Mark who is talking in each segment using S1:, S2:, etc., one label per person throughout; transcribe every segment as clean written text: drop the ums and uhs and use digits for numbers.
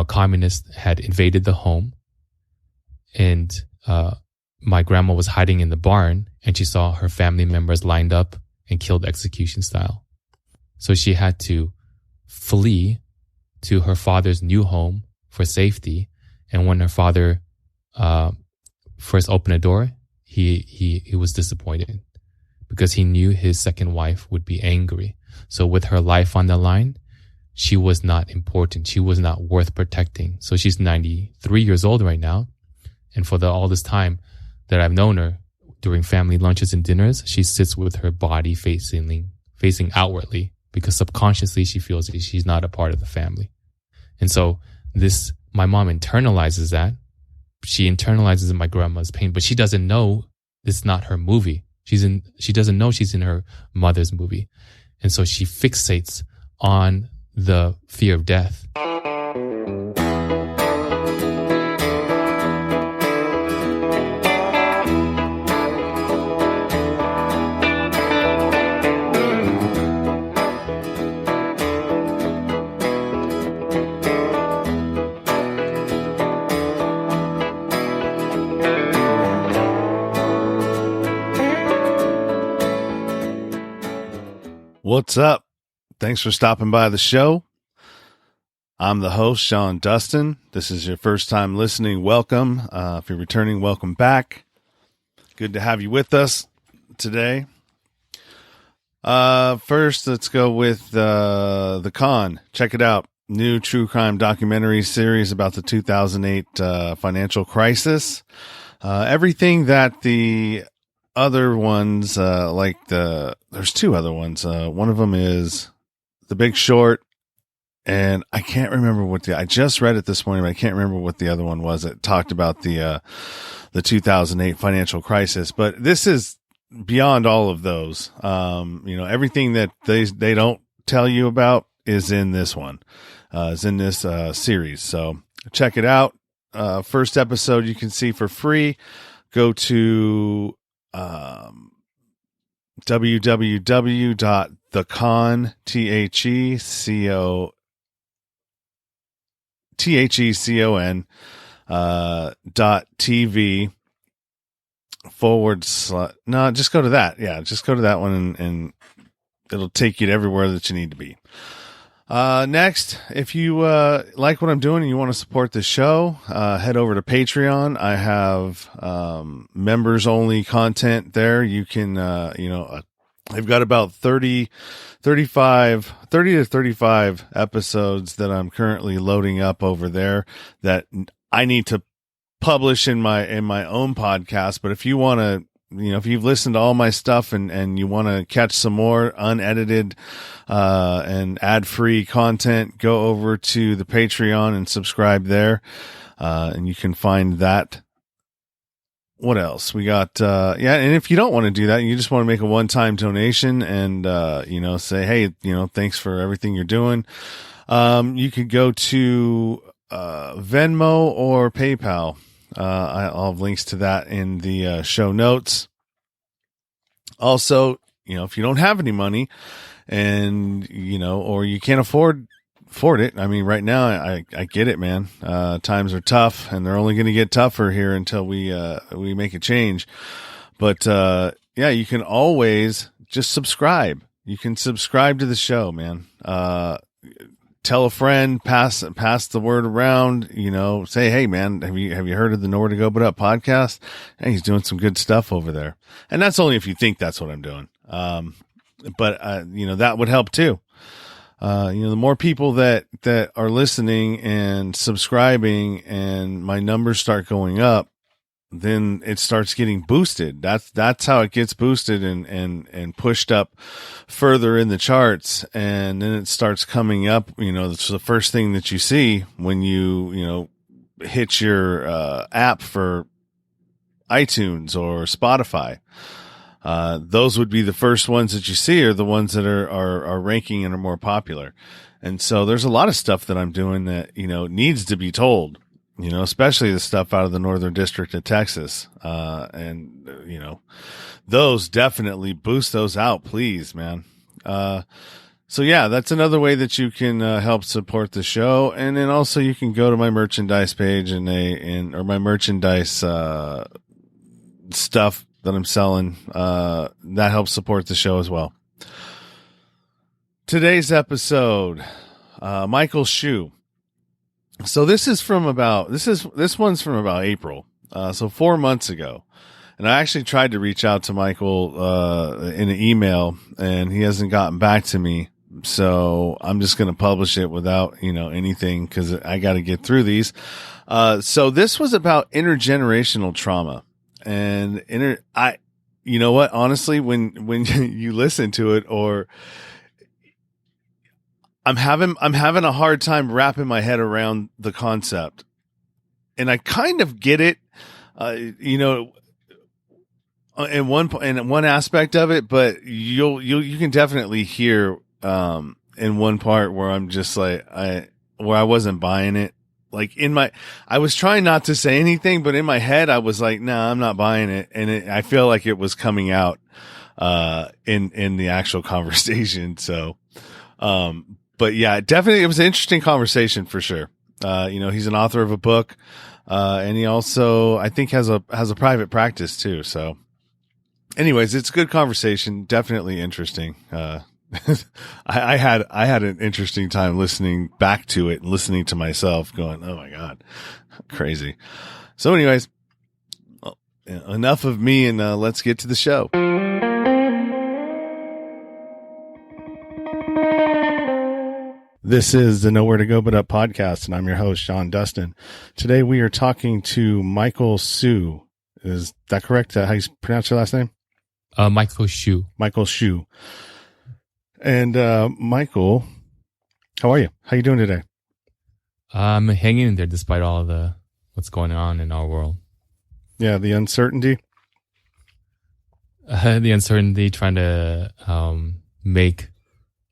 S1: communists had invaded the home, and my grandma was hiding in the barn, and she saw her family members lined up and killed execution style. So she had to flee to her father's new home for safety. And when her father first opened a door, he was disappointed because he knew his second wife would be angry. So with her life on the line, she was not important. She was not worth protecting. So she's 93 years old right now. And for all this time that I've known her, during family lunches and dinners, she sits with her body facing outwardly because subconsciously she feels that she's not a part of the family. And so my mom internalizes that. She internalizes my grandma's pain, but she doesn't know it's not her movie. She doesn't know she's in her mother's movie. And so she fixates on the fear of death.
S2: What's up? Thanks for stopping by the show. I'm the host, Sean Dustin. This is your first time listening. Welcome. If you're returning, welcome back. Good to have you with us today. First, let's go with The Con. Check it out. New true crime documentary series about the 2008 financial crisis. Everything that the other ones, there's two other ones. One of them is The Big Short, and I can't remember I just read it this morning, but I can't remember what the other one was. It talked about the 2008 financial crisis, but this is beyond all of those. Everything that they don't tell you about is in this one, is in this series. So check it out. First episode you can see for free. Go to www.thecon.tv / just go to that. Yeah, just go to that one and it'll take you to everywhere that you need to be. Next, if you like what I'm doing and you want to support the show, head over to Patreon. I have members only content there. You can I've got about 30 to 35 episodes that I'm currently loading up over there that I need to publish in my own podcast. But if you want to, if you've listened to all my stuff and you want to catch some more unedited and ad-free content, go over to the Patreon and subscribe there. And you can find that. What else? We got, and if you don't want to do that, you just want to make a one-time donation and, say, hey, thanks for everything you're doing. You could go to Venmo or PayPal. I'll have links to that in the show notes. Also, if you don't have any money and, or you can't afford it. I mean, right now I get it, man. Times are tough and they're only going to get tougher here until we make a change. But, you can always just subscribe. You can subscribe to the show, man. Tell a friend, pass the word around, say, hey man, have you heard of the Nowhere to Go But Up podcast? Hey, he's doing some good stuff over there. And that's only if you think that's what I'm doing. But that would help too. The more people that are listening and subscribing and my numbers start going up, then it starts getting boosted. That's how it gets boosted and pushed up further in the charts. And then it starts coming up, it's the first thing that you see when you hit your, app for iTunes or Spotify. Those would be the first ones that you see are the ones that are ranking and are more popular. And so there's a lot of stuff that I'm doing that, needs to be told. Especially the stuff out of the Northern District of Texas. Those definitely boost those out, please, man. So yeah, that's another way that you can help support the show, and then also you can go to my merchandise page or my merchandise stuff that I'm selling. That helps support the show as well. Today's episode, Michael Hsu. So this one's from about April, so 4 months ago. And I actually tried to reach out to Michael in an email, and he hasn't gotten back to me. So I'm just going to publish it without, anything, because I got to get through these. So this was about intergenerational trauma, and you know what? Honestly, when you listen to it, or I'm having a hard time wrapping my head around the concept, and I kind of get it, in one aspect of it, but you can definitely hear in one part where I'm just like where I wasn't buying it. Like I was trying not to say anything, but in my head I was like, nah, I'm not buying it, and I feel like it was coming out in the actual conversation. So, but yeah, definitely it was an interesting conversation for sure. He's an author of a book, and he also I think has a private practice too. So. Anyways, it's a good conversation. Definitely interesting. I had an interesting time listening back to it and listening to myself going, oh my God, crazy. So anyways, enough of me, and let's get to the show. This is the Nowhere to Go But Up podcast, and I'm your host, Sean Dustin. Today we are talking to Michael Hsu. Is that correct? How you pronounce your last name?
S1: Michael Hsu.
S2: Michael Hsu. And Michael, how are you? How you doing today?
S1: I'm hanging in there despite all of what's going on in our world.
S2: Yeah, the uncertainty.
S1: Trying to make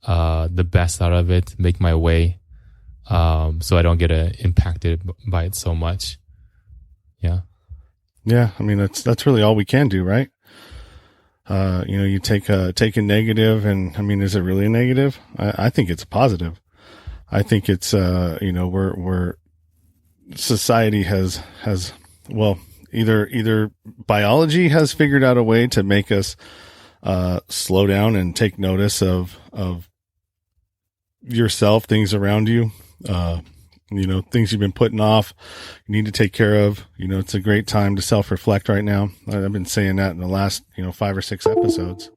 S1: the best out of it, make my way, so I don't get impacted by it so much. Yeah.
S2: Yeah, I mean that's really all we can do, right? You take a negative, and I mean, is it really a negative? I think it's a positive. I think it's we're society has either biology has figured out a way to make us slow down and take notice of yourself, things around you, things you've been putting off, you need to take care of. It's a great time to self-reflect right now. I've been saying that in the last, 5 or 6 episodes.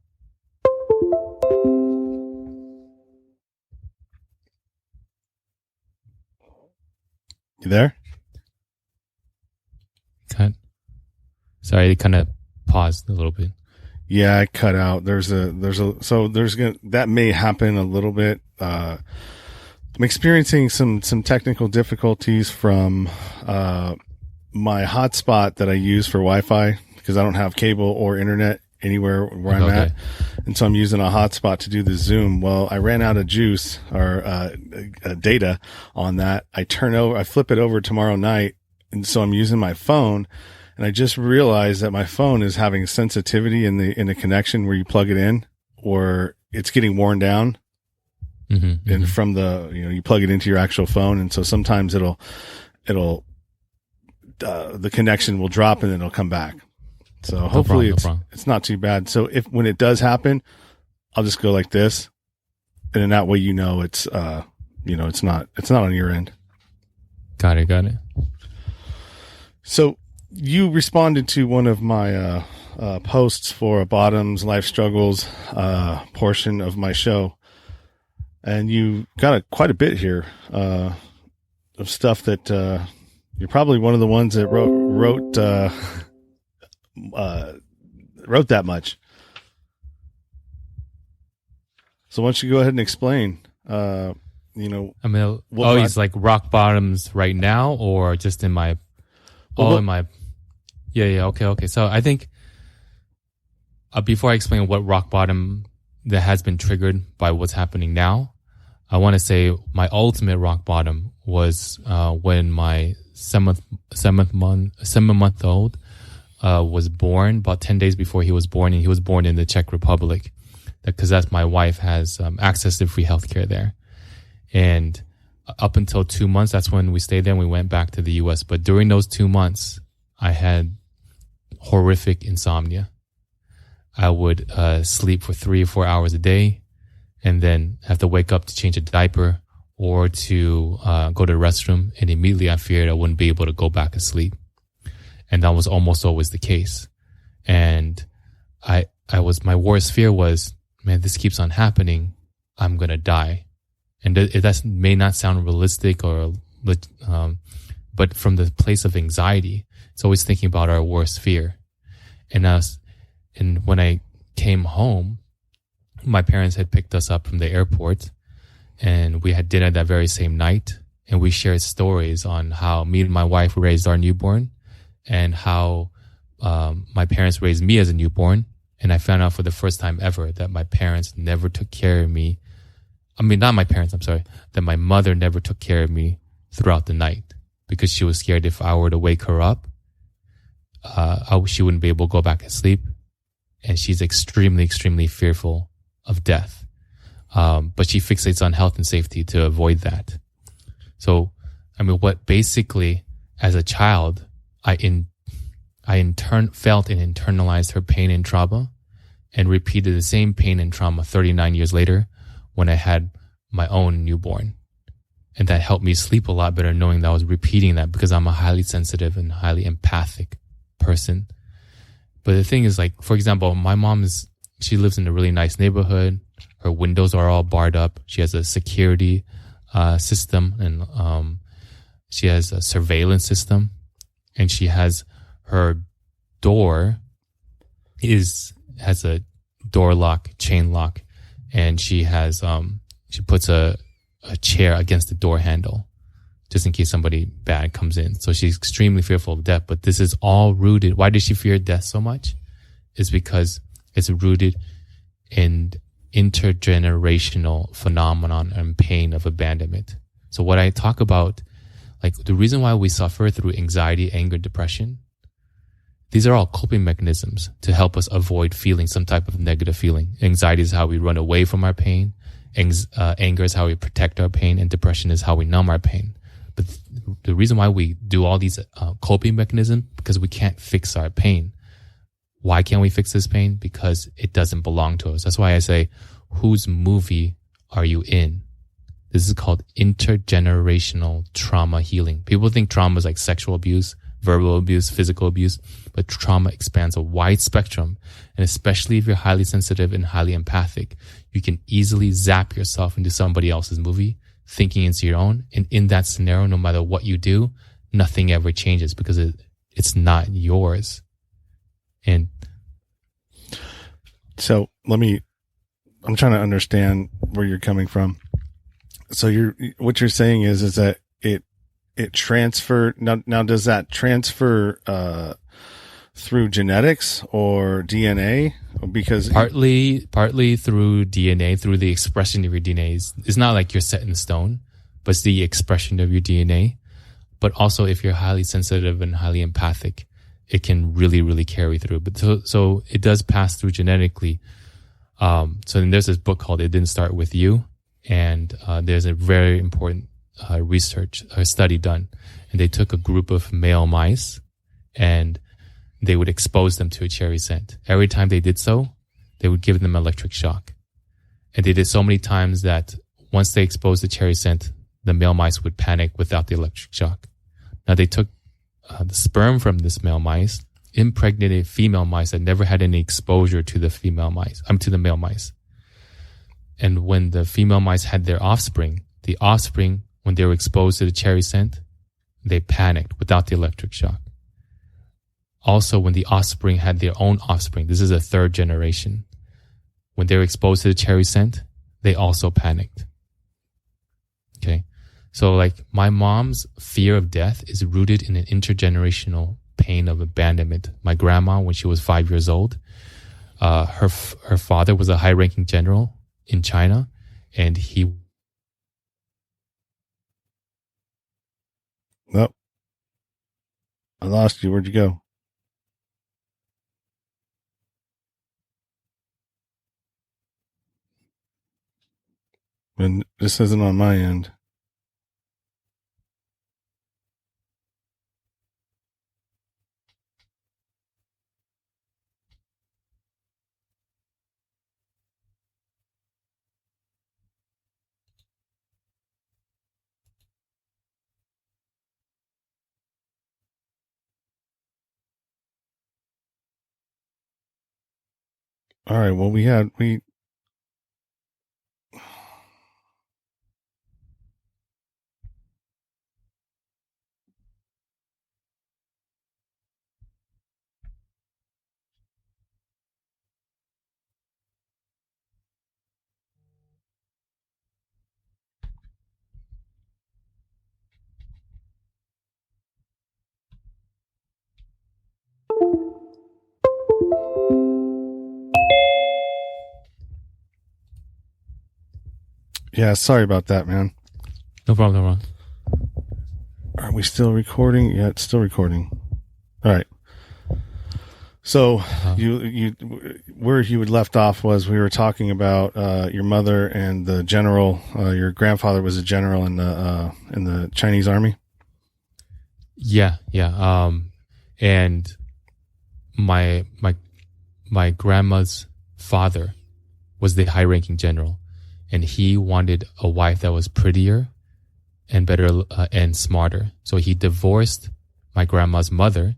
S2: You there?
S1: Cut. Sorry, it kind of paused a little bit.
S2: Yeah, I cut out. That may happen a little bit. I'm experiencing some technical difficulties from my hotspot that I use for Wi-Fi, because I don't have cable or internet anywhere where I'm at. And so I'm using a hotspot to do the Zoom. Well, I ran out of juice or data on that. I flip it over tomorrow night. And so I'm using my phone, and I just realized that my phone is having sensitivity in the connection where you plug it in, or it's getting worn down. Mm-hmm, and from you plug it into your actual phone. And so sometimes the connection will drop and then it'll come back. So hopefully it's not too bad. So when it does happen, I'll just go like this. And then that way, it's, it's not on your end.
S1: Got it.
S2: So you responded to one of my, posts for a bottoms life struggles, portion of my show. And you got quite a bit here of stuff that you're probably one of the ones that wrote that much. So why don't you go ahead and explain?
S1: It's like rock bottoms right now, or just in my Yeah. Okay. So I think before I explain what rock bottom that has been triggered by what's happening now, I want to say my ultimate rock bottom was when my 7-month-old was born, about 10 days before he was born, and he was born in the Czech Republic. because that's my wife has access to free healthcare there. And up until 2 months, that's when we stayed there and we went back to the US. But during those 2 months, I had horrific insomnia. I would sleep for 3 or 4 hours a day and then have to wake up to change a diaper or to go to the restroom. And immediately I feared I wouldn't be able to go back to sleep. And that was almost always the case. And my worst fear was, man, this keeps on happening. I'm going to die. And that may not sound realistic but from the place of anxiety, it's always thinking about our worst fear. And when I came home, my parents had picked us up from the airport and we had dinner that very same night. And we shared stories on how me and my wife raised our newborn and how my parents raised me as a newborn. And I found out for the first time ever that my parents never took care of me. I mean, not my parents, I'm sorry, that my mother never took care of me throughout the night because she was scared if I were to wake her up, she wouldn't be able to go back to sleep. And she's extremely, extremely fearful of death. But she fixates on health and safety to avoid that. So, I mean, what basically, as a child, I felt and internalized her pain and trauma and repeated the same pain and trauma 39 years later when I had my own newborn. And that helped me sleep a lot better knowing that I was repeating that because I'm a highly sensitive and highly empathic person. But the thing is, like, for example, my mom she lives in a really nice neighborhood. Her windows are all barred up. She has a security system and she has a surveillance system. And she has her door has a door lock, chain lock, and she puts a chair against the door handle just in case somebody bad comes in. So she's extremely fearful of death, but this is all rooted. Why does she fear death so much? It's because it's rooted in intergenerational phenomenon and pain of abandonment. So what I talk about, like the reason why we suffer through anxiety, anger, depression, these are all coping mechanisms to help us avoid feeling some type of negative feeling. Anxiety is how we run away from our pain. Anger is how we protect our pain, and depression is how we numb our pain. But the reason why we do all these coping mechanisms, because we can't fix our pain. Why can't we fix this pain? Because it doesn't belong to us. That's why I say, whose movie are you in? This is called intergenerational trauma healing. People think trauma is like sexual abuse, verbal abuse, physical abuse, but trauma expands a wide spectrum. And especially if you're highly sensitive and highly empathic, you can easily zap yourself into somebody else's movie, thinking it's your own. And in that scenario, no matter what you do, nothing ever changes because it's not yours. And
S2: so I'm trying to understand where you're coming from. So what you're saying is that it transfer now does that transfer through genetics or DNA? Because
S1: partly through DNA, through the expression of your DNA. It's not like you're set in stone, but it's the expression of your DNA. But also if you're highly sensitive and highly empathic, it can really, really carry through. But so it does pass through genetically. So then there's this book called It Didn't Start With You. And there's a very important research or study done. And they took a group of male mice and they would expose them to a cherry scent. Every time they did so, they would give them electric shock. And they did so many times that once they exposed the cherry scent, the male mice would panic without the electric shock. Now they took the sperm from this male mice, impregnated female mice that never had any exposure to the to the male mice. And when the female mice had their offspring, the offspring, when they were exposed to the cherry scent, they panicked without the electric shock. Also, when the offspring had their own offspring, this is a third generation, when they were exposed to the cherry scent, they also panicked. Okay. So like my mom's fear of death is rooted in an intergenerational pain of abandonment. My grandma, when she was 5 years old, her father was a high-ranking general in China, and he...
S2: Oh, I lost you. Where'd you go? And this isn't on my end. All right. Well, yeah, sorry about that, man.
S1: No problem, no problem.
S2: Are we still recording? Yeah, it's still recording. All right. So where you had left off was we were talking about your mother and the general. Your grandfather was a general in the Chinese army.
S1: Yeah. And my grandma's father was the high-ranking general, and he wanted a wife that was prettier and better and smarter. So he divorced my grandma's mother,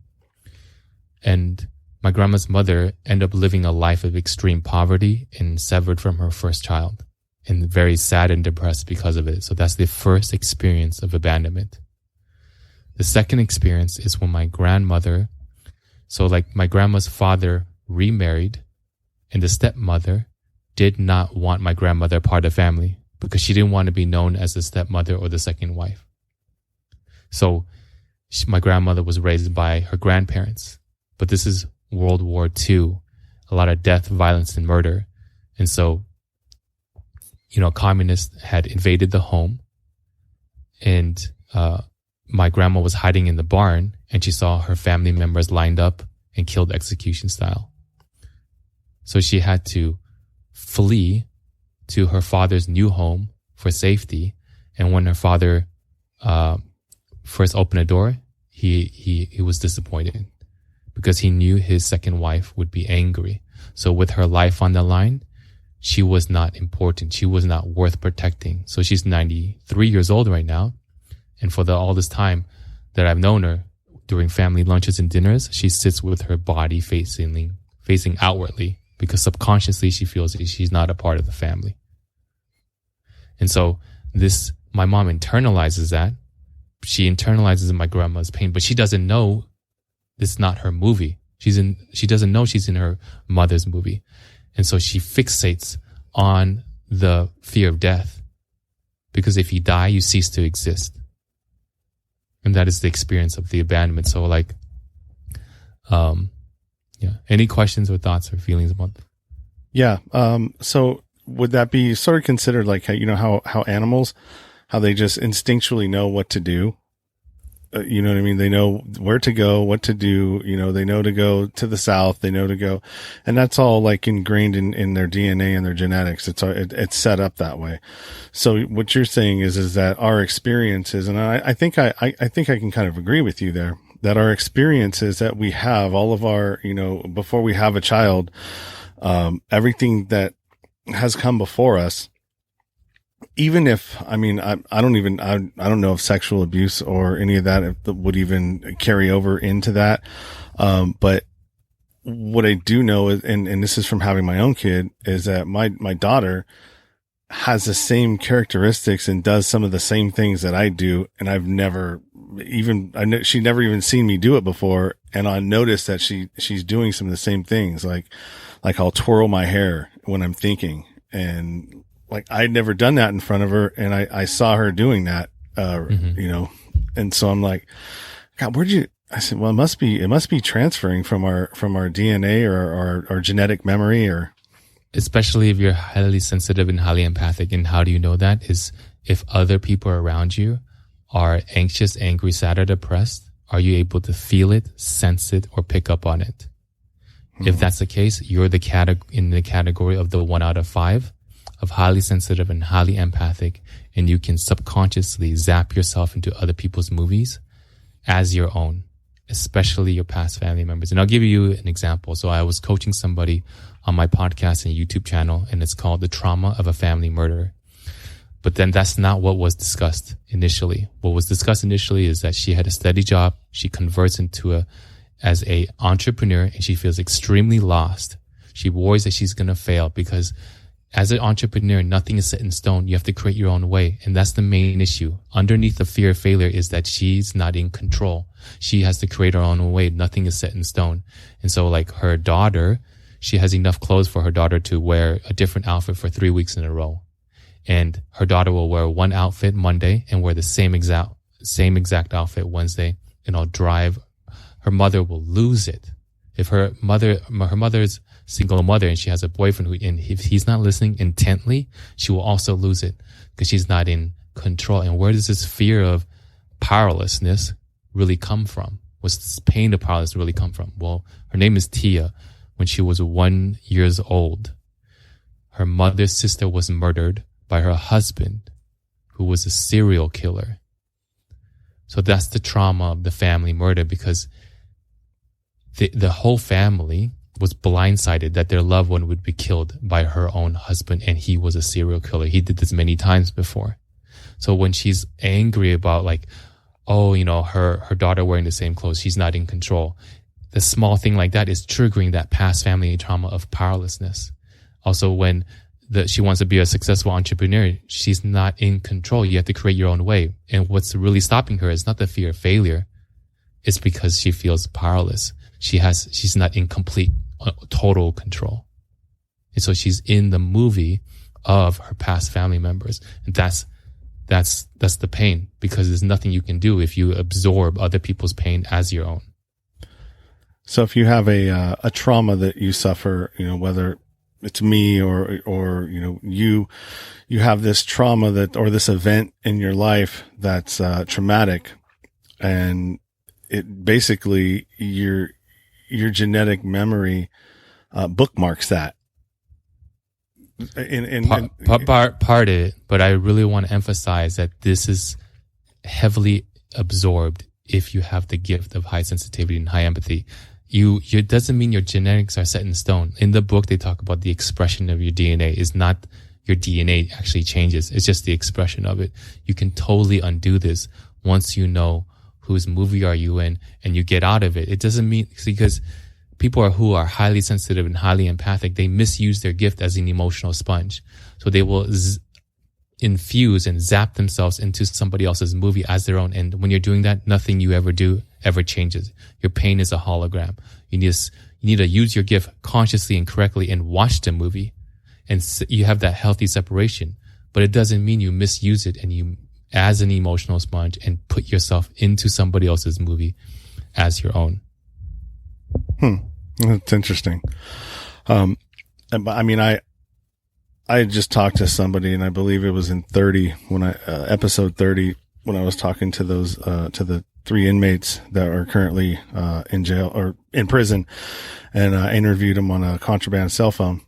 S1: and my grandma's mother ended up living a life of extreme poverty and severed from her first child, and very sad and depressed because of it. So that's the first experience of abandonment. The second experience is when my grandmother, so like my grandma's father remarried, and the stepmother did not want my grandmother part of the family because she didn't want to be known as the stepmother or the second wife. So my grandmother was raised by her grandparents, but this is World War II, a lot of death, violence, and murder. And so, communists had invaded the home, and my grandma was hiding in the barn, and she saw her family members lined up and killed execution style. So she had to flee to her father's new home for safety. And when her father first opened the door, he was disappointed because he knew his second wife would be angry. So with her life on the line, she was not important. She was not worth protecting. So she's 93 years old right now. And for all this time that I've known her, during family lunches and dinners, she sits with her body facing outwardly because subconsciously she feels that she's not a part of the family. And so my mom internalizes that. She internalizes my grandma's pain, but she doesn't know this is not her movie. She doesn't know she's in her mother's movie. And so she fixates on the fear of death, because if you die, you cease to exist. And that is the experience of the abandonment. So any questions or thoughts or feelings about that?
S2: Yeah. So would that be sort of considered like how animals, how they just instinctually know what to do? You know what I mean? They know where to go, what to do. They know to go to the south. They know to go, and that's all like ingrained in their DNA and their genetics. It's set up that way. So what you're saying is that our experiences, and I think I can kind of agree with you there, that our experiences that we have, all of our, before we have a child, everything that has come before us, even if, I don't know if sexual abuse or any of that would even carry over into that. But what I do know is, and this is from having my own kid, is that my daughter has the same characteristics and does some of the same things that I do. And she never even seen me do it before. And I noticed that she's doing some of the same things. Like I'll twirl my hair when I'm thinking, and like I'd never done that in front of her. And I saw her doing that, and so I'm like, God, I said, well, it must be transferring from our DNA or our genetic memory, or
S1: especially if you're highly sensitive and highly empathic. And how do you know that? Is if other people around you are anxious, angry, sad, or depressed, are you able to feel it, sense it, or pick up on it? Mm-hmm. If that's the case, you're in the category of the 1 out of 5 of highly sensitive and highly empathic, and you can subconsciously zap yourself into other people's movies as your own, especially your past family members. And I'll give you an example. So I was coaching somebody on my podcast and YouTube channel, and it's called The Trauma of a Family Murderer. But then that's not what was discussed initially. What was discussed initially is that she had a steady job. She converts as a entrepreneur, and she feels extremely lost. She worries that she's going to fail because as an entrepreneur, nothing is set in stone. You have to create your own way. And that's the main issue. Underneath the fear of failure is that she's not in control. She has to create her own way. Nothing is set in stone. And so like her daughter, she has enough clothes for her daughter to wear a different outfit for 3 weeks in a row. And her daughter will wear one outfit Monday and wear the same exact outfit Wednesday. And her mother will lose it. If her mother's single mother and she has a boyfriend and if he's not listening intently, she will also lose it because she's not in control. And where does this fear of powerlessness really come from? What's this pain of powerlessness really come from? Well, her name is Tia. When she was 1 year old, her mother's sister was murdered by her husband, who was a serial killer. So that's the trauma of the family murder, because the whole family was blindsided that their loved one would be killed by her own husband, and he was a serial killer. He did this many times before. So when she's angry about like, oh, her daughter wearing the same clothes, she's not in control. The small thing like that is triggering that past family trauma of powerlessness. Also, when she wants to be a successful entrepreneur, she's not in control. You have to create your own way. And what's really stopping her is not the fear of failure. It's because she feels powerless. She's not in complete, total control. And so she's in the movie of her past family members. And that's the pain, because there's nothing you can do if you absorb other people's pain as your own.
S2: So if you have a trauma that you suffer, whether it's me or you have this trauma or this event in your life that's traumatic, and it basically your genetic memory bookmarks that.
S1: Part of it, but I really want to emphasize that this is heavily absorbed if you have the gift of high sensitivity and high empathy. It doesn't mean your genetics are set in stone. In the book, they talk about the expression of your DNA. Is not your DNA actually changes. It's just the expression of it. You can totally undo this once you know whose movie are you in and you get out of it. It doesn't mean, because people who are highly sensitive and highly empathic, they misuse their gift as an emotional sponge. So they will infuse and zap themselves into somebody else's movie as their own. And when you're doing that, nothing you ever do ever changes. Your pain is a hologram. You need to use your gift consciously and correctly and watch the movie. And you have that healthy separation. But it doesn't mean you misuse it and you as an emotional sponge and put yourself into somebody else's movie as your own.
S2: That's interesting. I just talked to somebody, and I believe it was in episode 30, when I was talking to those, to the 3 inmates that are currently, in jail or in prison. And I interviewed them on a contraband cell phone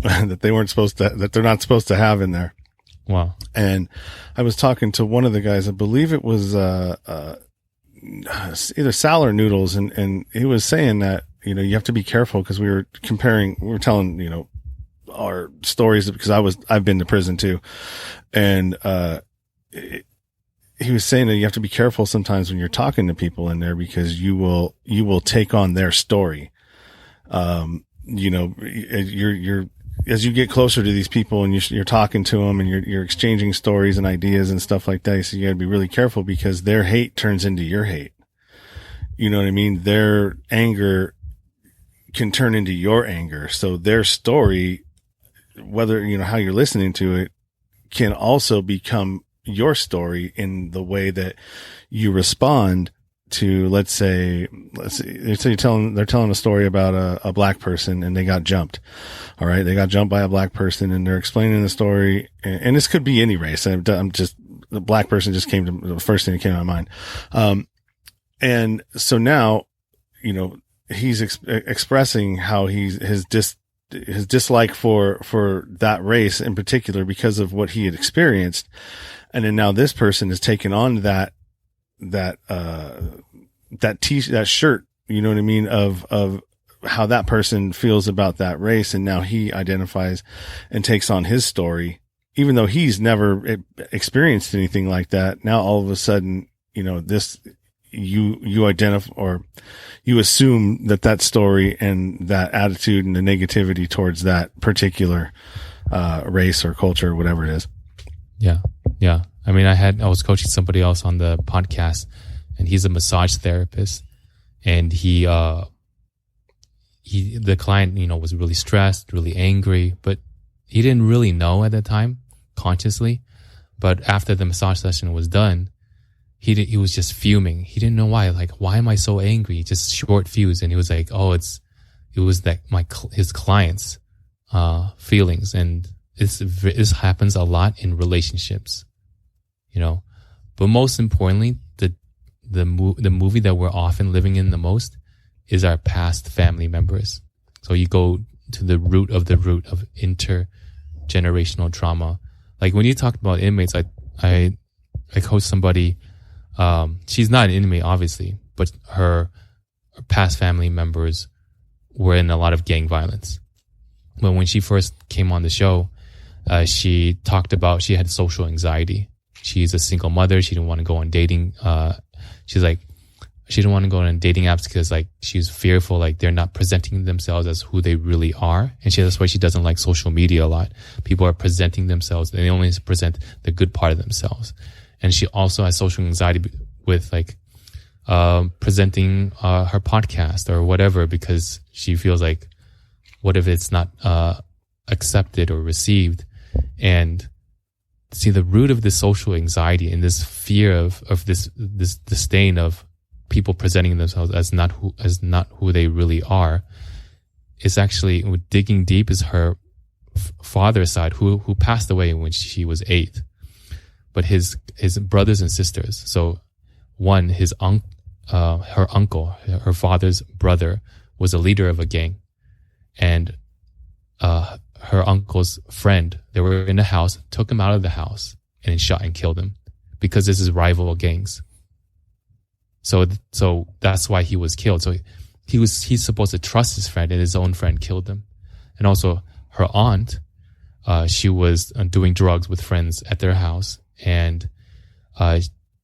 S2: that they're not supposed to have in there.
S1: Wow.
S2: And I was talking to one of the guys, I believe it was, either Sal or Noodles. And he was saying that, you have to be careful, because we were telling, our stories, because I've been to prison too. And, he was saying that you have to be careful sometimes when you're talking to people in there, because you will take on their story. You're as you get closer to these people and you're talking to them and you're exchanging stories and ideas and stuff like that. So you gotta be really careful, because their hate turns into your hate. You know what I mean? Their anger can turn into your anger. So their story, whether, how you're listening to it, can also become your story in the way that you respond to, let's say they're telling a story about a black person and they got jumped. All right. They got jumped by a black person and they're explaining the story. And this could be any race. The black person just came to the first thing that came to my mind. And so now, he's expressing how his his dislike for that race in particular because of what he had experienced. And then now this person has taken on that shirt, you know what I mean? Of how that person feels about that race. And now he identifies and takes on his story, even though he's never experienced anything like that. Now all of a sudden, you know, you identify, or you assume that story and that attitude and the negativity towards that particular race or culture or whatever it is.
S1: Yeah. I mean, I was coaching somebody else on the podcast, and he's a massage therapist, and the client, you know, was really stressed, really angry, but he didn't really know at the time consciously. But after the massage session was done, he was just fuming. He didn't know why. Like, why am I so angry? Just short fuse. And he was like, oh, it was that his client's feelings. And this happens a lot in relationships, you know. But most importantly, the movie that we're often living in the most is our past family members. So you go to the root of intergenerational trauma. Like when you talk about inmates, I coach somebody. She's not an inmate, obviously, but her past family members were in a lot of gang violence. But when she first came on the show, she talked about she had social anxiety. She's a single mother. She didn't want to go on dating. She's like, she didn't want to go on dating apps because like she's fearful, like they're not presenting themselves as who they really are. And that's why she doesn't like social media a lot. People are presenting themselves. They only present the good part of themselves. And she also has social anxiety with like presenting her podcast or whatever, because she feels like, what if it's not accepted or received? And see, the root of this social anxiety and this fear of this disdain of people presenting themselves as not who they really are is actually, digging deep, is her father's side, who passed away when she was 8. But his brothers and sisters. So one, her uncle, her father's brother, was a leader of a gang, and her uncle's friend, they were in the house, took him out of the house and shot and killed him because this is rival gangs. So that's why he was killed. So he's supposed to trust his friend, and his own friend killed him. And also her aunt, she was doing drugs with friends at their house, and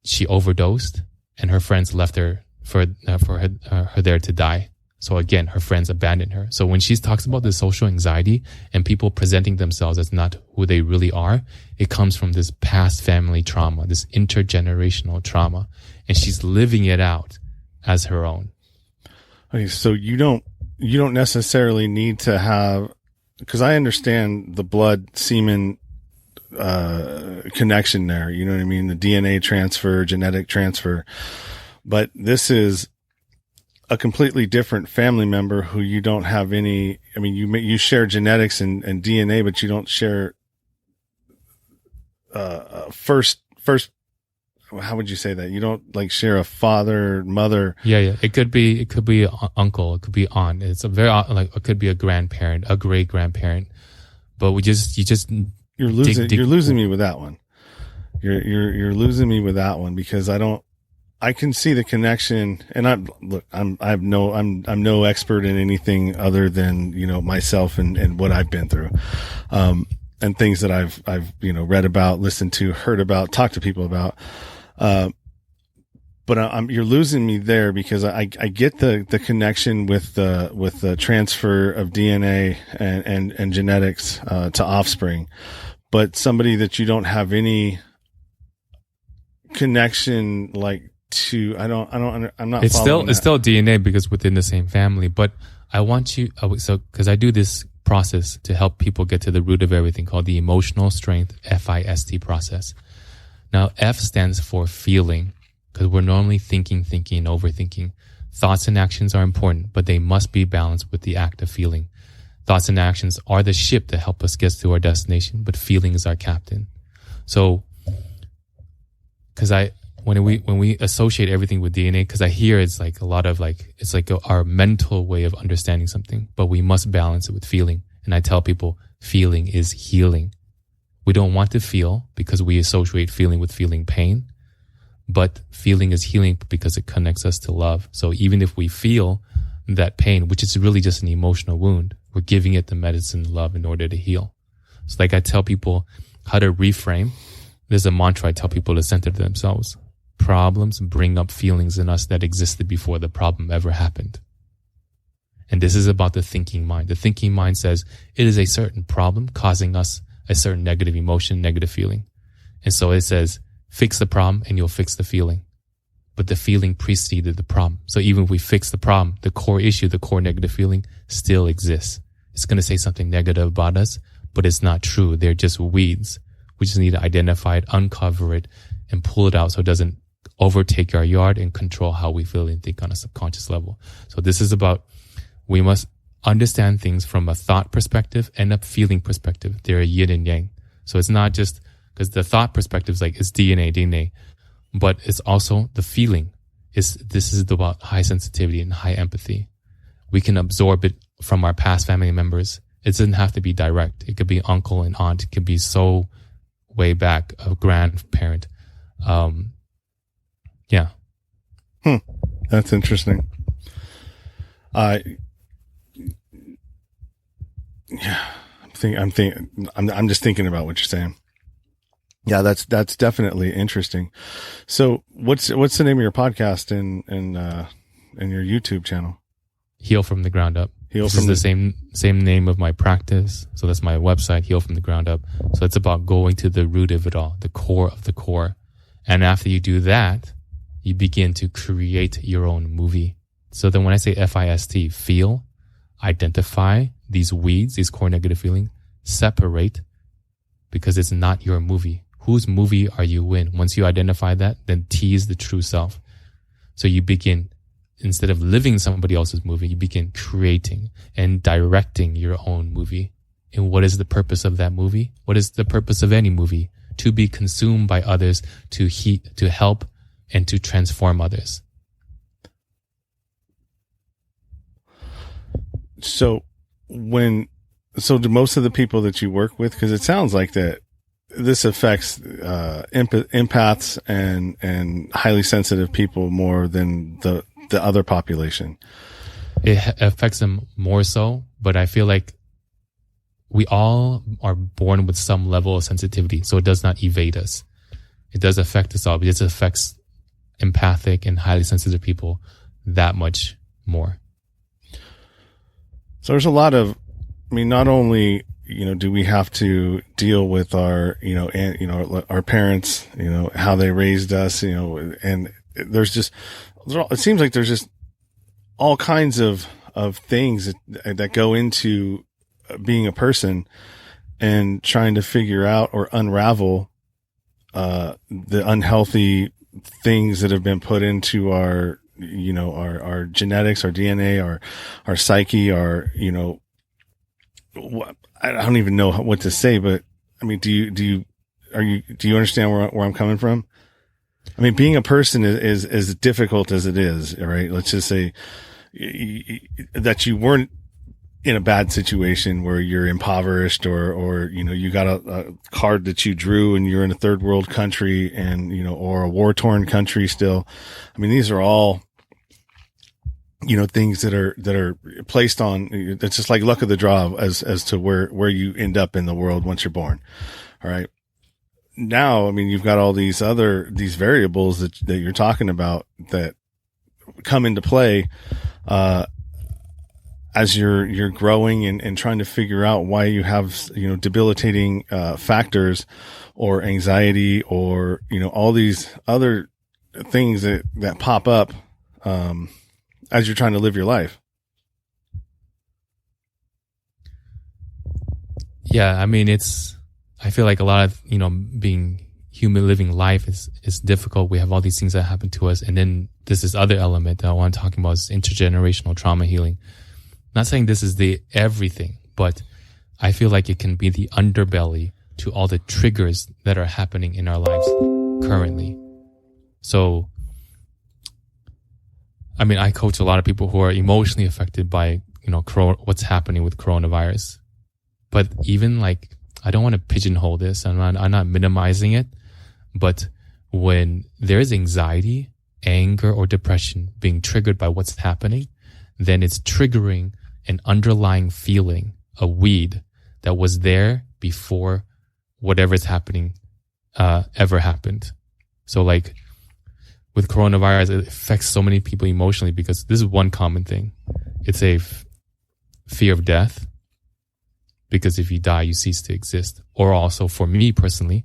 S1: she overdosed, and her friends left her for her there to die. So again, her friends abandoned her. So when she talks about this social anxiety and people presenting themselves as not who they really are, it comes from this past family trauma, this intergenerational trauma, and she's living it out as her own.
S2: Okay, so you don't necessarily need to have, because I understand the blood semen connection there, you know what I mean? The DNA transfer, genetic transfer, but this is a completely different family member who you don't have any, I mean, you share genetics and DNA, but you don't share, first, how would you say that? You don't like share a father, mother.
S1: Yeah. It could be uncle. It could be aunt. It's a very, like, it could be a grandparent, a great grandparent, but you're losing me with that one. You're losing me with that one, because I can see the connection, and I'm no expert in anything other than, you know, myself and what I've been through, and things that I've, you know, read about, listened to, heard about, talked to people about. But you're losing me there, because I get the connection with the transfer of DNA and genetics, to offspring, but somebody that you don't have any connection, like, to, I'm not. It's still DNA, because within the same family. But I want you, because I do this process to help people get to the root of everything, called the Emotional Strength F.I.S.T process. Now, F stands for feeling, because we're normally thinking, overthinking. Thoughts and actions are important, but they must be balanced with the act of feeling. Thoughts and actions are the ship that help us get to our destination, but feeling is our captain. So, because when we associate everything with DNA, because I hear it's like a lot of like, it's like our mental way of understanding something, but we must balance it with feeling. And I tell people feeling is healing. We don't want to feel because we associate feeling with feeling pain, but feeling is healing because it connects us to love. So even if we feel that pain, which is really just an emotional wound, we're giving it the medicine love in order to heal. So like I tell people how to reframe. There's a mantra I tell people to center themselves. Problems bring up feelings in us that existed before the problem ever happened. And this is about the thinking mind. The thinking mind says it is a certain problem causing us a certain negative emotion, negative feeling. And so it says, fix the problem and you'll fix the feeling. But the feeling preceded the problem. So even if we fix the problem, the core issue, the core negative feeling still exists. It's going to say something negative about us, but it's not true. They're just weeds. We just need to identify it, uncover it, and pull it out so it doesn't overtake our yard and control how we feel and think on a subconscious level. So this is about, we must understand things from a thought perspective and a feeling perspective. They're a yin and yang. So it's not just, because the thought perspective is like, it's DNA, but it's also the feeling. This is about high sensitivity and high empathy. We can absorb it from our past family members. It doesn't have to be direct. It could be uncle and aunt. It could be so way back, a grandparent. Yeah.
S2: That's interesting. Yeah, I'm just thinking about what you're saying. Yeah, that's definitely interesting. So what's the name of your podcast and your YouTube channel?
S1: Heal from the Ground Up. This is the same name of my practice. So that's my website, Heal from the Ground Up. So it's about going to the root of it all, the core of the core. And after you do that, you begin to create your own movie. So then when I say F-I-S-T, feel, identify these weeds, these core negative feelings, separate, because it's not your movie. Whose movie are you in? Once you identify that, then T is the true self. So you begin, instead of living somebody else's movie, you begin creating and directing your own movie. And what is the purpose of that movie? What is the purpose of any movie? To be consumed by others, to help, and to transform others.
S2: So do most of the people that you work with, because it sounds like that this affects empaths and highly sensitive people more than the other population.
S1: It affects them more so, but I feel like we all are born with some level of sensitivity, so it does not evade us. It does affect us all, but it just affects empathic and highly sensitive people that much more.
S2: So there's a lot of, not only, do we have to deal with our, our parents, how they raised us, and it seems like there's just all kinds of things that go into being a person and trying to figure out or unravel, the unhealthy things that have been put into our genetics, our DNA, our psyche, I don't even know what to say, but do you understand where I'm coming from? Being a person is as difficult as it is, right? Let's just say that you weren't in a bad situation where you're impoverished or you got a card that you drew and you're in a third world country and, or a war torn country still. These are all, things that are placed on, it's just like luck of the draw as to where you end up in the world once you're born. All right. Now, you've got all these variables that you're talking about that come into play, as you're growing and trying to figure out why you have, debilitating, factors or anxiety or, all these other things that pop up, as you're trying to live your life.
S1: Yeah. I feel like a lot of, being human, living life is difficult. We have all these things that happen to us. And then there's this other element that I want to talk about is intergenerational trauma healing. Not saying this is the everything, but I feel like it can be the underbelly to all the triggers that are happening in our lives currently. So, I coach a lot of people who are emotionally affected by, what's happening with coronavirus. But even like, I don't want to pigeonhole this. I'm not minimizing it. But when there's anxiety, anger, or depression being triggered by what's happening, then it's triggering an underlying feeling, a weed that was there before whatever's happening ever happened. So like with coronavirus, it affects so many people emotionally because this is one common thing. It's a fear of death, because if you die, you cease to exist. Or also for me personally,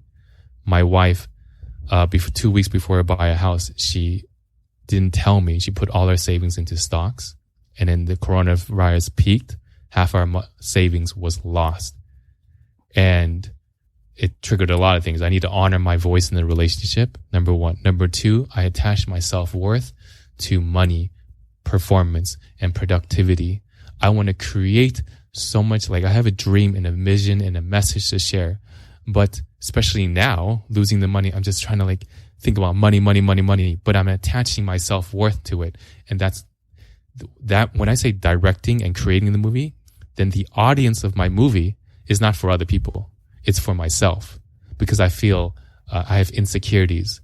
S1: my wife, 2 weeks before I buy a house, she didn't tell me. She put all her savings into stocks. And then the coronavirus peaked. Half our savings was lost. And it triggered a lot of things. I need to honor my voice in the relationship. Number one. Number two, I attached my self-worth to money, performance, and productivity. I want to create so much. Like I have a dream and a vision and a message to share. But especially now, losing the money, I'm just trying to like think about money, but I'm attaching my self-worth to it. And that when I say directing and creating the movie, then the audience of my movie is not for other people. It's for myself, because I feel I have insecurities.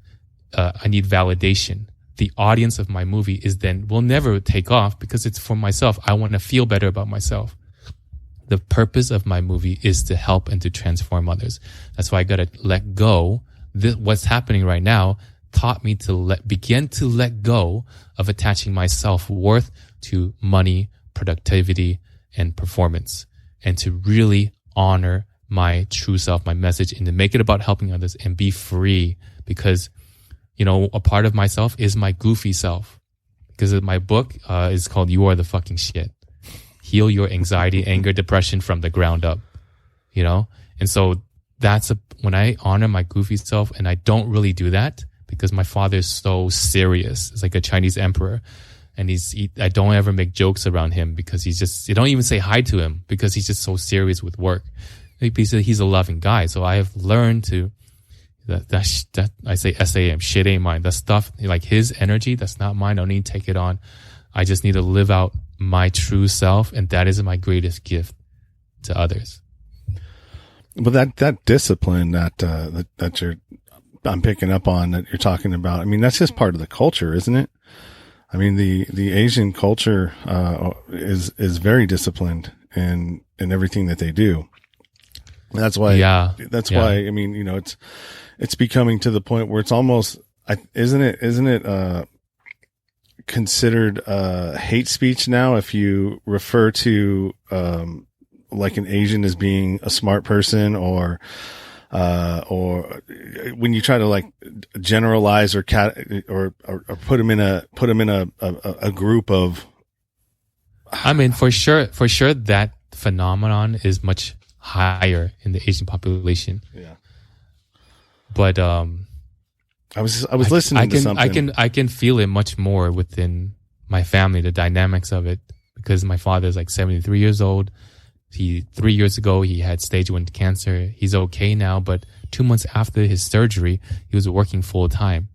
S1: I need validation. The audience of my movie will never take off because it's for myself. I want to feel better about myself. The purpose of my movie is to help and to transform others. That's why I got to let go. What's happening right now taught me to begin to let go of attaching my self-worth to money, productivity, and performance, and to really honor my true self, my message, and to make it about helping others and be free. Because, a part of myself is my goofy self. Because my book is called You Are the Fucking Shit. Heal your anxiety, anger, depression from the ground up, And so when I honor my goofy self, and I don't really do that because my father is so serious. It's like a Chinese emperor. And I don't ever make jokes around him because you don't even say hi to him because he's just so serious with work. He's a loving guy. So I have learned that I say SAM, shit ain't mine. That stuff, like his energy, that's not mine. I don't need to take it on. I just need to live out my true self. And that is my greatest gift to others.
S2: Well, that discipline that I'm picking up on, that you're talking about, I mean, that's just part of the culture, isn't it? I mean, the Asian culture is very disciplined in everything that they do. And that's why.
S1: Yeah.
S2: That's why. I mean, it's becoming to the point where it's almost, isn't it considered hate speech now if you refer to like an Asian as being a smart person, or when you try to like generalize or put them in a group of.
S1: I mean, for sure that phenomenon is much higher in the Asian population.
S2: Yeah.
S1: But
S2: I was listening to something.
S1: I can feel it much more within my family, the dynamics of it, because my father is like 73 years old. 3 years ago, he had stage 1 cancer. He's okay now, but 2 months after his surgery, he was working full time.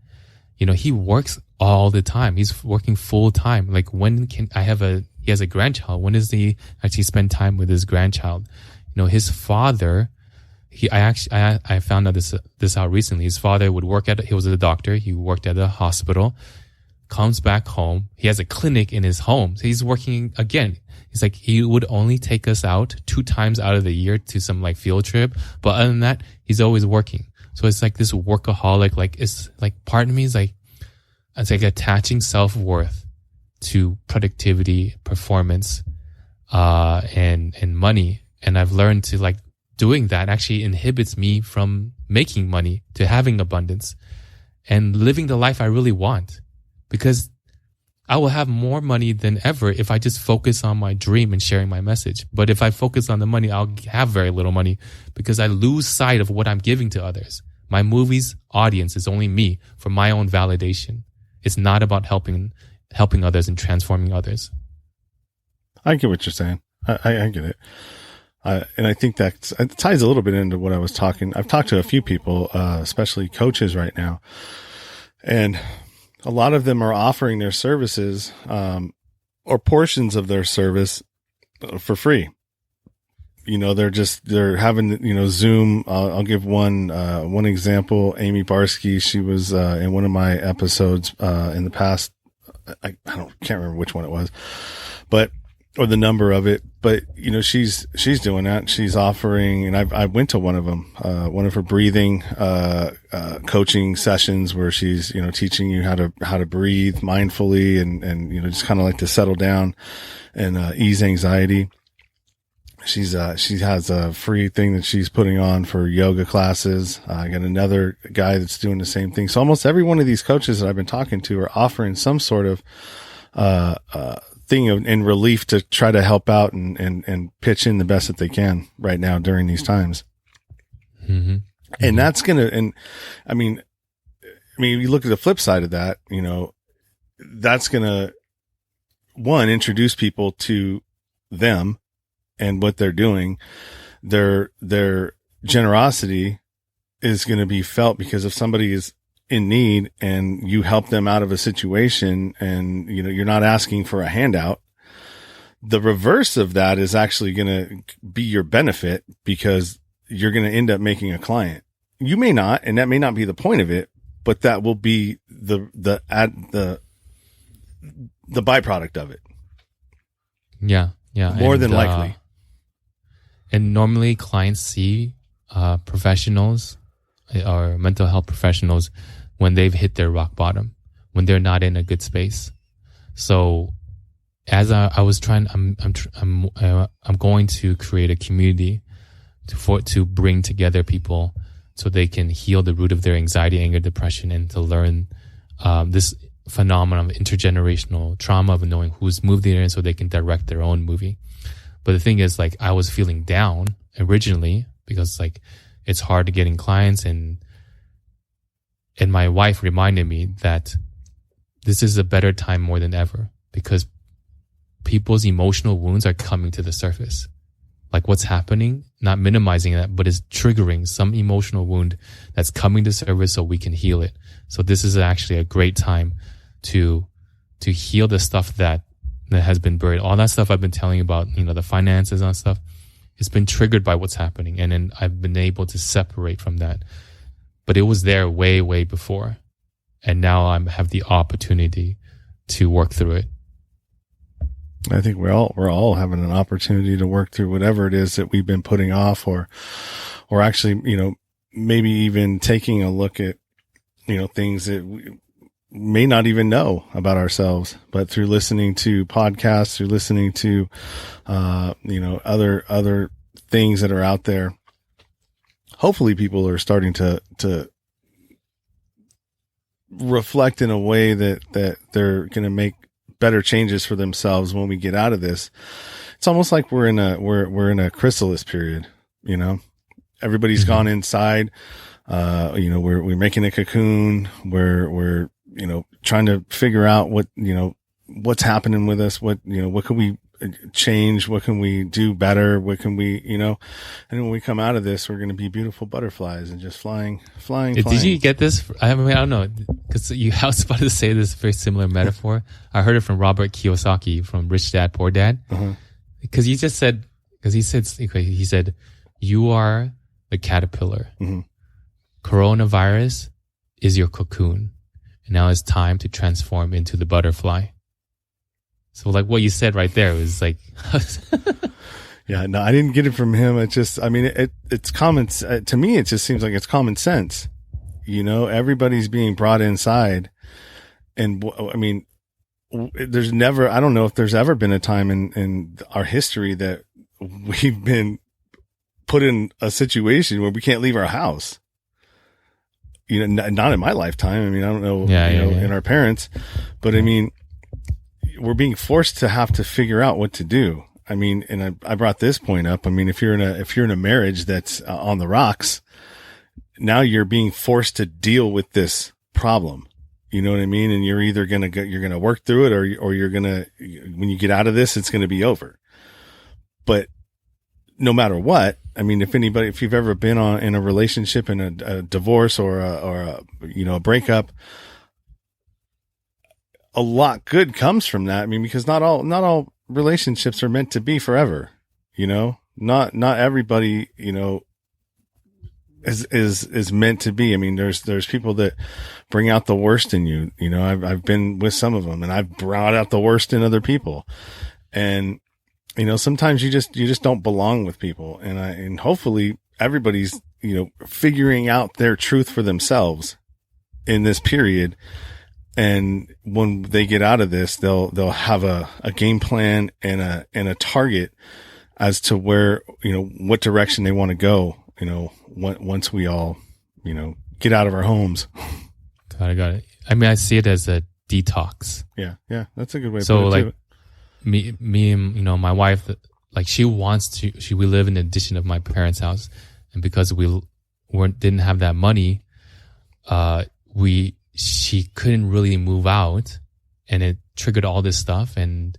S1: He works all the time. He's working full time. Like, he has a grandchild. When does he actually spend time with his grandchild? His father, I found out this out recently. His father he was a doctor. He worked at a hospital, comes back home. He has a clinic in his home. So he's working again. He's like, he would only take us out 2 times out of the year to some like field trip. But other than that, he's always working. So it's like this workaholic, like it's like part of me is like, it's like attaching self-worth to productivity, performance, and money. And I've learned to like doing that actually inhibits me from making money, to having abundance and living the life I really want, because I will have more money than ever if I just focus on my dream and sharing my message. But if I focus on the money, I'll have very little money because I lose sight of what I'm giving to others. My movie's audience is only me for my own validation. It's not about helping others and transforming others.
S2: I get what you're saying. I get it. And I think that it ties a little bit into what I was talking. I've talked to a few people, especially coaches right now, and a lot of them are offering their services, or portions of their service for free. they're having, Zoom. I'll give one example. Amy Barsky, she was, in one of my episodes, in the past. Can't remember which one it was, or the number of it, but she's doing that. She's offering, and I went to one of them, one of her breathing, coaching sessions where she's, teaching you how to breathe mindfully and, just kind of like to settle down and, ease anxiety. She has a free thing that she's putting on for yoga classes. I got another guy that's doing the same thing. So almost every one of these coaches that I've been talking to are offering some sort of, thing in relief to try to help out and pitch in the best that they can right now during these times.
S1: Mm-hmm.
S2: And that's you look at the flip side of that, that's going to, one, introduce people to them and what they're doing. Their generosity is going to be felt, because if somebody is in need and you help them out of a situation and, you're not asking for a handout, the reverse of that is actually going to be your benefit, because you're going to end up making a client. You may not, and that may not be the point of it, but that will be the byproduct of it.
S1: Yeah.
S2: More than likely.
S1: And normally clients see professionals or mental health professionals when they've hit their rock bottom, when they're not in a good space. So as I was trying, I'm going to create a community to bring together people so they can heal the root of their anxiety, anger, depression, and to learn this phenomenon of intergenerational trauma, of knowing who's moved there, and so they can direct their own movie. But the thing is, I was feeling down originally because it's hard to getting clients, and my wife reminded me that this is a better time more than ever, because people's emotional wounds are coming to the surface. What's happening, not minimizing that, but is triggering some emotional wound that's coming to surface so we can heal it. So this is actually a great time to heal the stuff that has been buried. All that stuff I've been telling you about, the finances and stuff, it's been triggered by what's happening. And then I've been able to separate from that. But it was there way, way before. And now I have the opportunity to work through it.
S2: I think we're all having an opportunity to work through whatever it is that we've been putting off, or actually, maybe even taking a look at, things that we may not even know about ourselves, but through listening to podcasts, through listening to, other things that are out there. Hopefully people are starting to reflect in a way that they're going to make better changes for themselves when we get out of this. It's almost like we're in a chrysalis period, everybody's
S1: Mm-hmm.
S2: gone inside. We're making a cocoon. We're trying to figure out what's happening with us. What can we change? What can we do better? What can we, and when we come out of this, we're going to be beautiful butterflies and just flying.
S1: Did you get this? I don't know, because I was about to say this very similar metaphor. I heard it from Robert Kiyosaki from Rich Dad, Poor Dad. Because he said, you are the caterpillar. Mm-hmm. Coronavirus is your cocoon. And now it's time to transform into the butterfly. So what you said right there was
S2: yeah, no, I didn't get it from him. It's common. To me, it just seems like it's common sense. Everybody's being brought inside. And there's never, I don't know if there's ever been a time in our history that we've been put in a situation where we can't leave our house. Not in my lifetime. I don't know, in our parents, but we're being forced to have to figure out what to do. And I brought this point up. If you're in a marriage that's on the rocks, now you're being forced to deal with this problem. You know what I mean? And you're either going to work through it or you're going to, when you get out of this, it's going to be over. But no matter what, if you've ever been in a relationship, in a divorce or a breakup, a lot good comes from that. Because not all relationships are meant to be forever. Not everybody, is meant to be. I mean, there's people that bring out the worst in you. I've been with some of them, and I've brought out the worst in other people. And, sometimes you just don't belong with people. And hopefully everybody's, figuring out their truth for themselves in this period. And when they get out of this, they'll have a game plan and a target as to where, what direction they want to go, once we all, get out of our homes.
S1: Got it. I mean, I see it as a detox.
S2: Yeah. That's a good way to
S1: so
S2: put it.
S1: Like
S2: too.
S1: me and, my wife, like we live in addition of my parents' house. And because we didn't have that money, she couldn't really move out, and it triggered all this stuff, and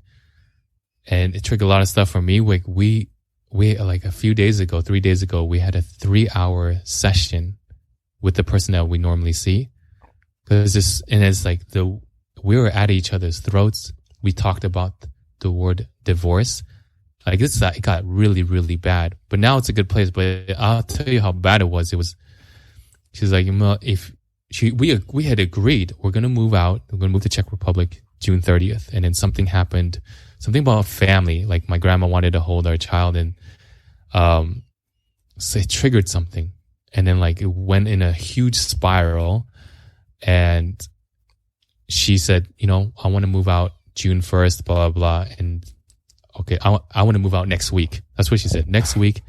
S1: it triggered a lot of stuff for me. Like we like a few days ago, 3 days ago, we had a 3-hour session with the person that we normally see. It's like we were at each other's throats. We talked about the word divorce. Like it got really, really bad, but now it's a good place. But I'll tell you how bad it was. She's like, we had agreed we're going to move out. We're going to move to Czech Republic June 30th. And then something happened, something about family. Like my grandma wanted to hold our child, and so it triggered something. And then like it went in a huge spiral, and she said, I want to move out June 1st, blah, blah, blah. And okay, I want to move out next week. That's what she said. Next week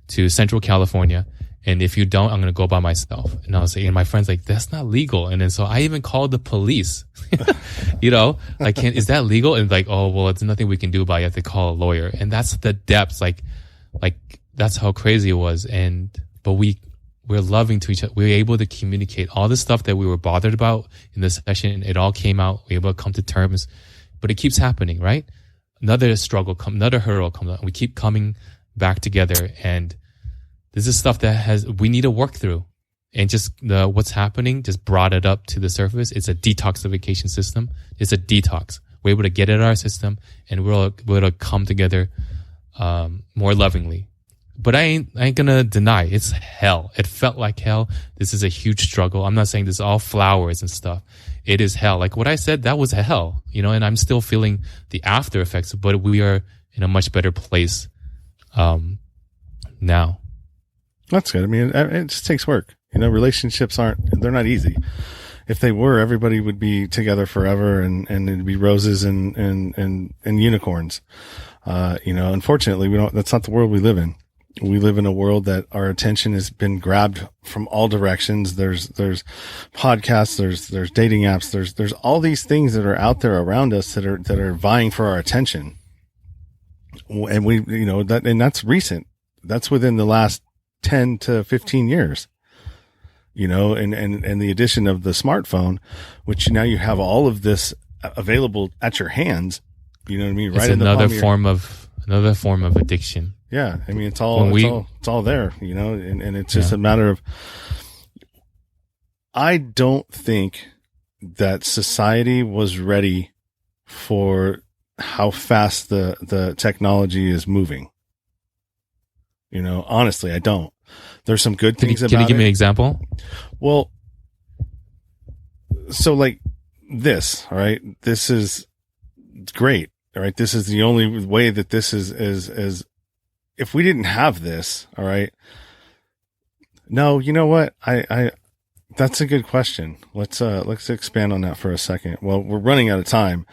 S1: to Central California. And if you don't, I'm going to go by myself. And I was like, and my friend's like, that's not legal. And then so I even called the police, is that legal? And like, oh, well, it's nothing we can do about it. You have to call a lawyer. And that's the depths. Like that's how crazy it was. But we're loving to each other. We were able to communicate all the stuff that we were bothered about in this session. It all came out. We were able to come to terms, but it keeps happening, right? Another struggle another hurdle comes up. We keep coming back together, and this is stuff that we need to work through. And just what's happening just brought it up to the surface. It's a detoxification system. It's a detox. We're able to get it out of our system, and we're able to come together more lovingly. But I ain't gonna deny it's hell. It felt like hell. This is a huge struggle. I'm not saying this is all flowers and stuff. It is hell. Like what I said, that was hell, and I'm still feeling the after effects, but we are in a much better place now.
S2: That's good. I mean, it just takes work. Relationships they're not easy. If they were, everybody would be together forever, and it'd be roses and unicorns. Unfortunately, that's not the world we live in. We live in a world that our attention has been grabbed from all directions. There's podcasts, there's dating apps, there's all these things that are out there around us that are vying for our attention. And that's recent. That's within the last 10 to 15 years. And the addition of the smartphone, which now you have all of this available at your hands. You know what I mean? Right.
S1: It's another form of addiction.
S2: Yeah. I mean, it's all there, and it's just a matter of, I don't think that society was ready for how fast the technology is moving. Honestly, I don't. There's some good things about it. Can you
S1: give me an example?
S2: Well, so like this, all right, this is great. All right. This is the only way that this is if we didn't have this, all right. No, you know what? That's a good question. Let's expand on that for a second. Well, we're running out of time.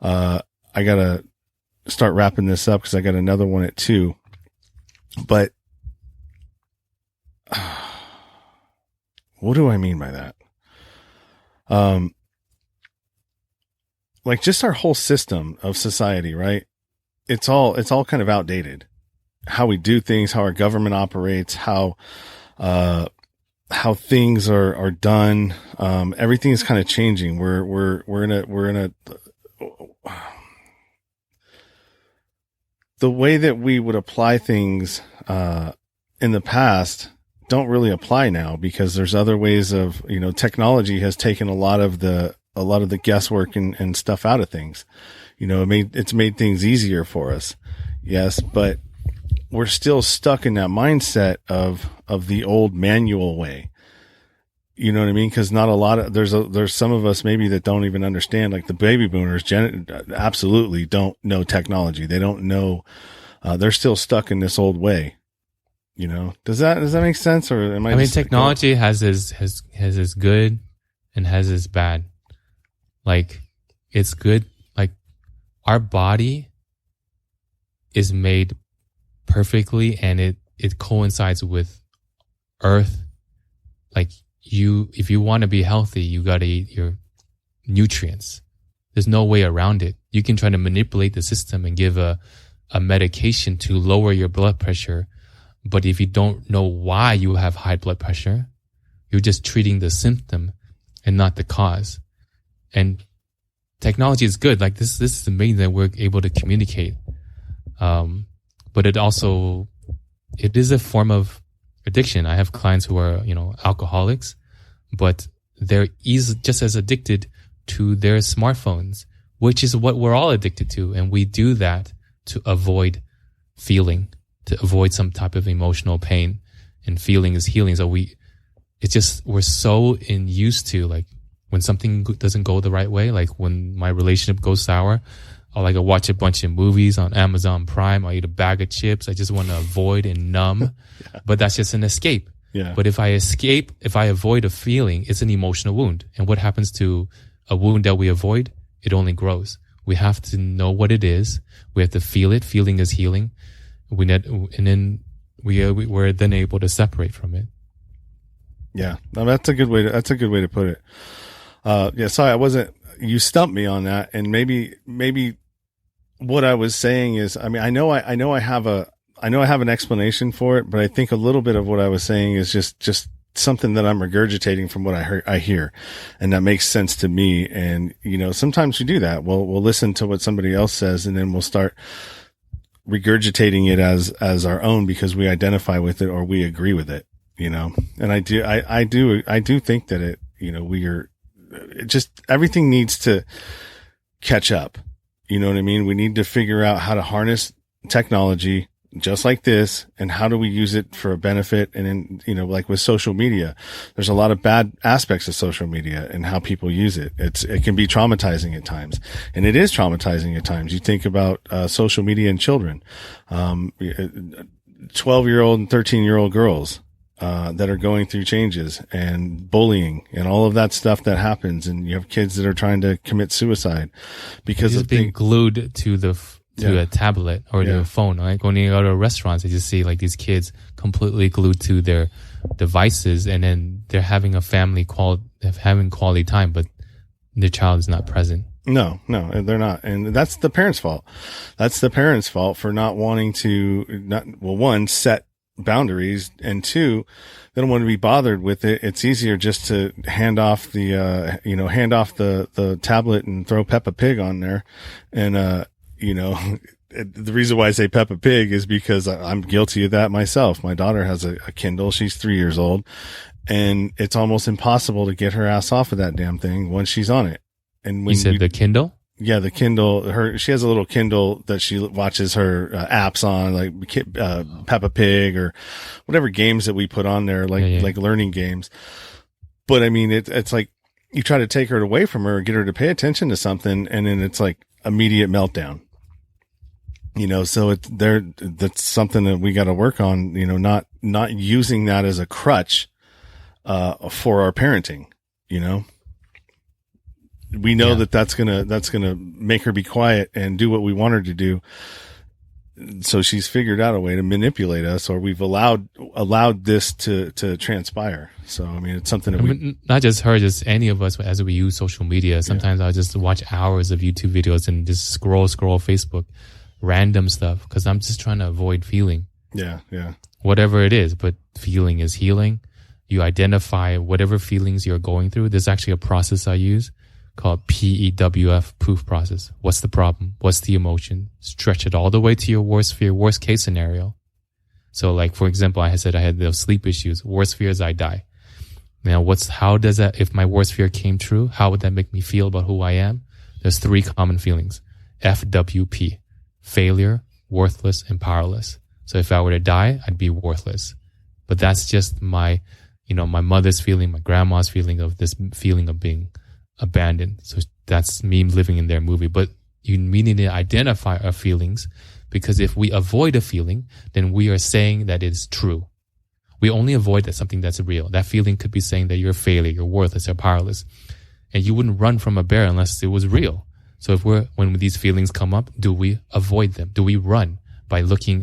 S2: I gotta start wrapping this up because I got another one at 2. But what do I mean by that? Like just our whole system of society, right? It's all kind of outdated. How we do things, how our government operates, how things are done. Everything is kind of changing. We're in a the way that we would apply things in the past don't really apply now because there's other ways of, technology has taken a lot of the guesswork and stuff out of things. It's made things easier for us. Yes. But we're still stuck in that mindset of the old manual way. You know what I mean? Because not a lot of there's some of us maybe that don't even understand. Like the baby boomers, absolutely don't know technology. They don't know. They're still stuck in this old way. You know, does that make sense? Or am I?
S1: I mean, technology has its good and has its bad. Like, it's good. Like, our body is made perfectly, and it coincides with Earth. Like, if you want to be healthy, you got to eat your nutrients. There's no way around it. You can try to manipulate the system and give a medication to lower your blood pressure. But if you don't know why you have high blood pressure, you're just treating the symptom and not the cause. And technology is good. Like this is amazing that we're able to communicate. But it is a form of addiction. I have clients who are, alcoholics, but they're just as addicted to their smartphones, which is what we're all addicted to. And we do that to avoid feeling, to avoid some type of emotional pain, and feeling is healing. So we're so used to, like, when something doesn't go the right way, like when my relationship goes sour, I'll watch a bunch of movies on Amazon Prime. I'll eat a bag of chips. I just want to avoid and numb, but that's just an escape.
S2: Yeah.
S1: But if I avoid a feeling, it's an emotional wound. And what happens to a wound that we avoid? It only grows. We have to know what it is. We have to feel it. Feeling is healing. And then we're then able to separate from it.
S2: Yeah, no, that's a good way to put it. Sorry, you stumped me on that. And maybe what I was saying is, I mean, I know I have an explanation for it, but I think a little bit of what I was saying is just something that I'm regurgitating from what I hear, and that makes sense to me. And, sometimes we do that. We'll listen to what somebody else says, and then we'll start regurgitating it as our own because we identify with it or we agree with it, and I do think that everything needs to catch up. You know what I mean? We need to figure out how to harness technology just like this, and how do we use it for a benefit. And then, like with social media, there's a lot of bad aspects of social media and how people use it. It can be traumatizing at times, and it is traumatizing at times. You think about, social media and children, 12-year-old and 13-year-old girls, that are going through changes and bullying and all of that stuff that happens. And you have kids that are trying to commit suicide because of
S1: being glued to a tablet or to a phone. Like when you go to restaurants, you just see like these kids completely glued to their devices, and then they're having quality time, but their child is not present.
S2: No, they're not. And that's the parents' fault. That's the parents' fault for not wanting to one, set boundaries, and two, they don't want to be bothered with it. It's easier just to hand off the tablet and throw Peppa Pig on there. And, the reason why I say Peppa Pig is because I'm guilty of that myself. My daughter has a Kindle. She's 3 years old, and it's almost impossible to get her ass off of that damn thing once she's on it. And when
S1: you said the Kindle?
S2: Yeah, the Kindle. She has a little Kindle that she watches her apps on, like Peppa Pig or whatever games that we put on there, like learning games. But I mean, it's like you try to take her away from her, get her to pay attention to something, and then it's like immediate meltdown. So that's something that we got to work on. Not using that as a crutch for our parenting. We know that's gonna make her be quiet and do what we want her to do. So she's figured out a way to manipulate us, or we've allowed this to transpire. So, I mean, it's something that
S1: not just her, just any of us as we use social media. Sometimes I'll just watch hours of YouTube videos and just scroll Facebook, random stuff, because I'm just trying to avoid feeling.
S2: Yeah.
S1: Whatever it is, but feeling is healing. You identify whatever feelings you're going through. There's actually a process I use called PEWF, proof process. What's the problem? What's the emotion? Stretch it all the way to your worst fear, worst case scenario. So like, for example, I said I had those sleep issues. Worst fear is I die. Now, if my worst fear came true, how would that make me feel about who I am? There's 3 common feelings. FWP, failure, worthless, and powerless. So if I were to die, I'd be worthless. But that's just my mother's feeling, my grandma's feeling of this feeling of being abandoned. So that's me living in their movie. But we need to identify our feelings, because if we avoid a feeling, then we are saying that it is true. We only avoid something that's real. That feeling could be saying that you're a failure, you're worthless, you're powerless. And you wouldn't run from a bear unless it was real. So when these feelings come up, do we avoid them? Do we run by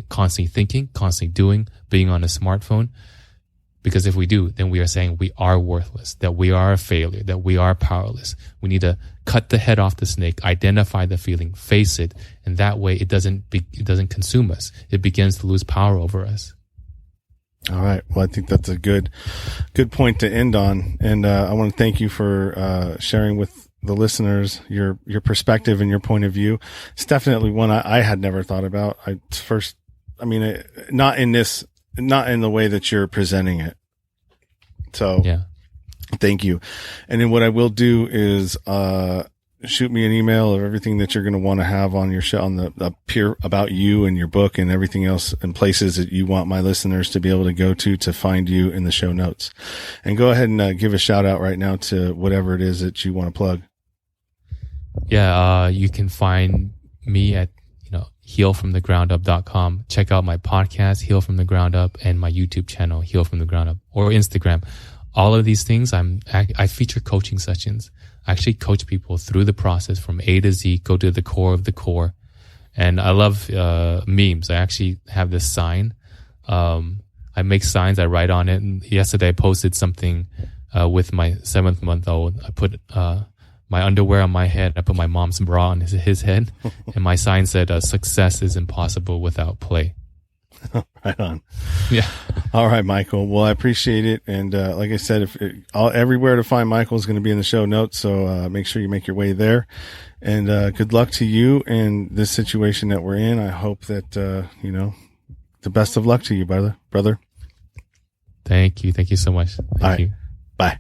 S1: constantly thinking, constantly doing, being on a smartphone? Because if we do, then we are saying we are worthless, that we are a failure, that we are powerless. We need to cut the head off the snake, identify the feeling, face it, and that way it doesn't consume us. It begins to lose power over us.
S2: All right. Well, I think that's a good point to end on. And I want to thank you for sharing with the listeners your perspective and your point of view. It's definitely one I had never thought about. Not in the way that you're presenting it. So
S1: yeah.
S2: Thank you. And then what I will do is shoot me an email of everything that you're going to want to have on your show, on the peer about you and your book and everything else, and places that you want my listeners to be able to go to find you in the show notes. And go ahead and give a shout out right now to whatever it is that you want to plug.
S1: Yeah, you can find me at healfromthegroundup.com. Check out my podcast, Heal from the Ground Up, and my YouTube channel, Heal from the Ground Up, or Instagram. All of these things, I feature coaching sessions. I actually coach people through the process from A to Z, go to the core of the core. And I love memes. I actually have this sign. I make signs, I write on it. And yesterday I posted something with my 7-month-old. I put my underwear on my head. I put my mom's bra on his head. And my sign said, success is impossible without play.
S2: Right on.
S1: Yeah.
S2: All right, Michael. Well, I appreciate it. And like I said, everywhere to find Michael is going to be in the show notes. So make sure you make your way there. And good luck to you in this situation that we're in. I hope that, the best of luck to you, brother.
S1: Thank you. Thank you so much. Thank you.
S2: Bye.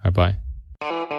S1: All right, bye.